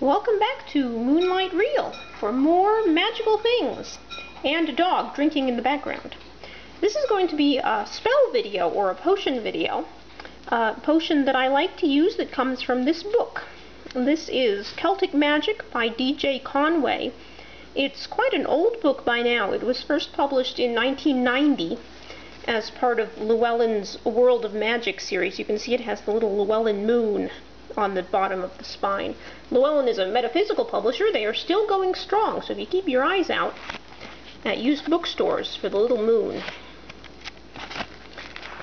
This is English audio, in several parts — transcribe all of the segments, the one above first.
Welcome back to Moonlight Reel for more magical things and a dog drinking in the background. This is going to be a spell video or a potion video. A potion that I like to use that comes from this book. This is Celtic Magic by DJ Conway. It's quite an old book by now. It was first published in 1990 as part of Llwellyn's World of Magic series. You can see it has the little Llwellyn moon on the bottom of the spine. Llwellyn is a metaphysical publisher. They are still going strong, so if you keep your eyes out at used bookstores for the little moon.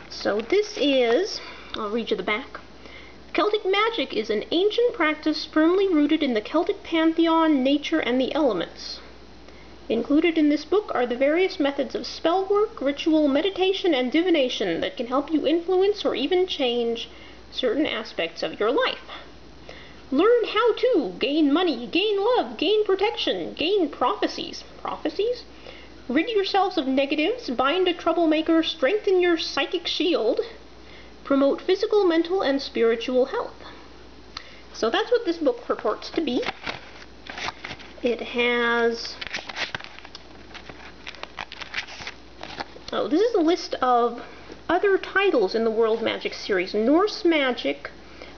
So this is, I'll read you the back. Celtic magic is an ancient practice firmly rooted in the Celtic pantheon, nature, and the elements. Included in this book are the various methods of spell work, ritual, meditation, and divination that can help you influence or even change certain aspects of your life. Learn how to gain money, gain love, gain protection, gain prophecies. Prophecies? Rid yourselves of negatives, bind a troublemaker, strengthen your psychic shield, promote physical, mental, and spiritual health. So that's what this book purports to be. It has... oh, this is a list of other titles in the World Magic series. Norse Magic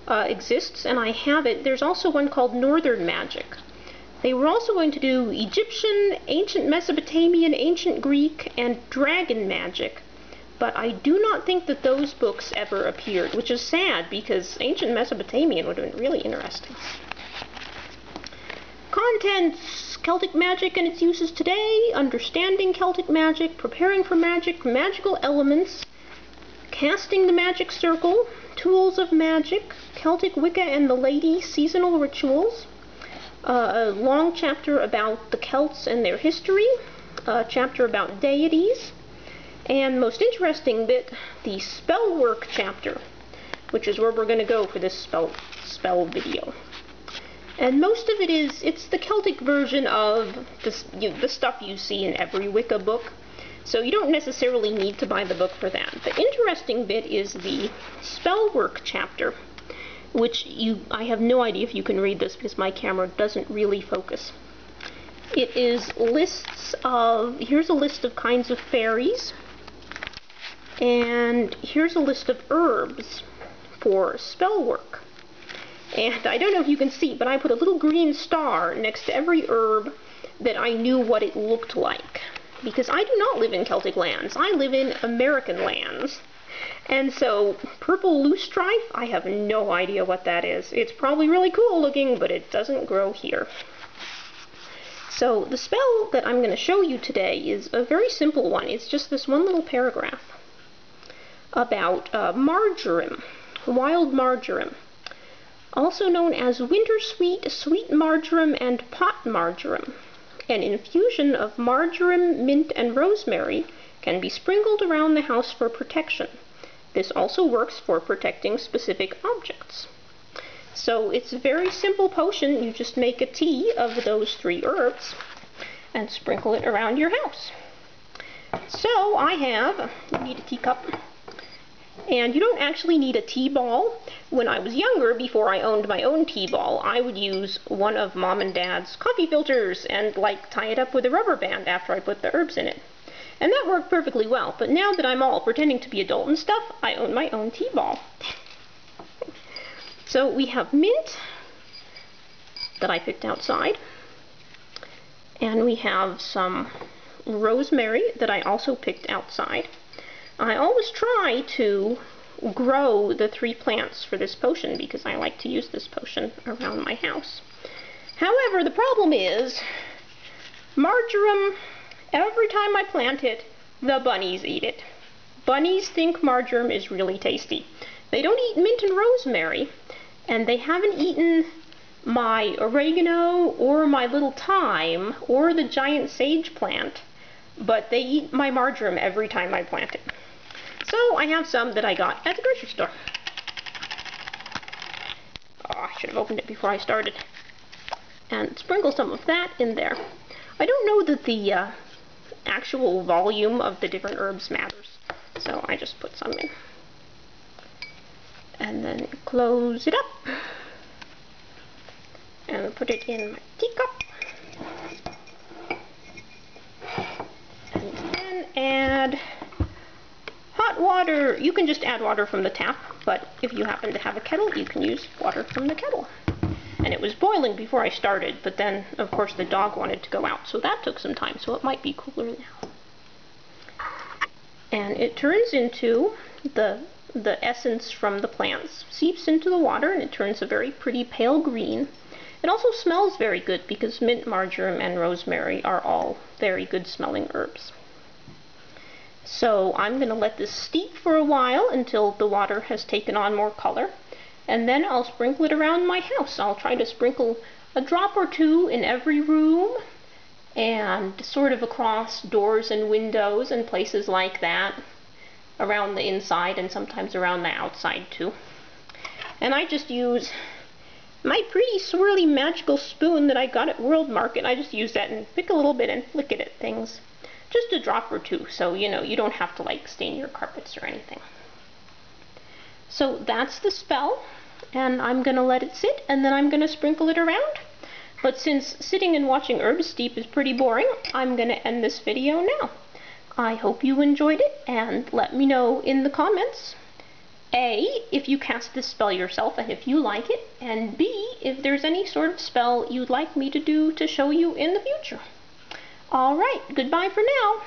exists, and I have it. There's also one called Northern Magic. They were also going to do Egyptian, Ancient Mesopotamian, Ancient Greek, and Dragon Magic, but I do not think that those books ever appeared, which is sad because Ancient Mesopotamian would have been really interesting. Contents: Celtic magic and its uses today, understanding Celtic magic, preparing for magic, magical elements, casting the magic circle, tools of magic, Celtic Wicca and the Lady, seasonal rituals, a long chapter about the Celts and their history, a chapter about deities, and most interesting bit, the spell work chapter, which is where we're going to go for this spell video. And most of it it's the Celtic version of the stuff you see in every Wicca book. So you don't necessarily need to buy the book for that. The interesting bit is the spell work chapter, which I have no idea if you can read this because my camera doesn't really focus. It is lists of, here's a list of kinds of fairies, and here's a list of herbs for spell work. And I don't know if you can see, but I put a little green star next to every herb that I knew what it looked like. Because I do not live in Celtic lands. I live in American lands. And so, purple loosestrife, I have no idea what that is. It's probably really cool looking, but it doesn't grow here. So, the spell that I'm going to show you today is a very simple one. It's just this one little paragraph about marjoram, wild marjoram, also known as wintersweet, sweet marjoram, and pot marjoram. An infusion of marjoram, mint, and rosemary can be sprinkled around the house for protection. This also works for protecting specific objects. So it's a very simple potion. You just make a tea of those three herbs and sprinkle it around your house. So you need a teacup. And you don't actually need a tea ball. When I was younger, before I owned my own tea ball, I would use one of Mom and Dad's coffee filters and tie it up with a rubber band after I put the herbs in it. And that worked perfectly well. But now that I'm all pretending to be adult and stuff, I own my own tea ball. So we have mint that I picked outside. And we have some rosemary that I also picked outside. I always try to grow the three plants for this potion because I like to use this potion around my house. However, the problem is marjoram, every time I plant it, the bunnies eat it. Bunnies think marjoram is really tasty. They don't eat mint and rosemary, and they haven't eaten my oregano or my little thyme or the giant sage plant, but they eat my marjoram every time I plant it. So I have some that I got at the grocery store. Oh, I should have opened it before I started. And sprinkle some of that in there. I don't know that the actual volume of the different herbs matters, so I just put some in. And then close it up. and put it in my teacup. And then add hot water. You can just add water from the tap, but if you happen to have a kettle, you can use water from the kettle. And it was boiling before I started, but then, of course, the dog wanted to go out, so that took some time, so it might be cooler now. And it turns into the essence from the plants, seeps into the water, and it turns a very pretty pale green. It also smells very good because mint, marjoram, and rosemary are all very good smelling herbs. So I'm going to let this steep for a while until the water has taken on more color. And then I'll sprinkle it around my house. I'll try to sprinkle a drop or two in every room and sort of across doors and windows and places like that, around the inside and sometimes around the outside too. And I just use my pretty swirly magical spoon that I got at World Market. I just use that and pick a little bit and flick it at things. Just a drop or two, so you know, you don't have to like stain your carpets or anything. So that's the spell, and I'm going to let it sit, and then I'm going to sprinkle it around. But since sitting and watching herbs steep is pretty boring, I'm going to end this video now. I hope you enjoyed it, and let me know in the comments, A, if you cast this spell yourself and if you like it, and B, if there's any sort of spell you'd like me to do to show you in the future. Alright, goodbye for now.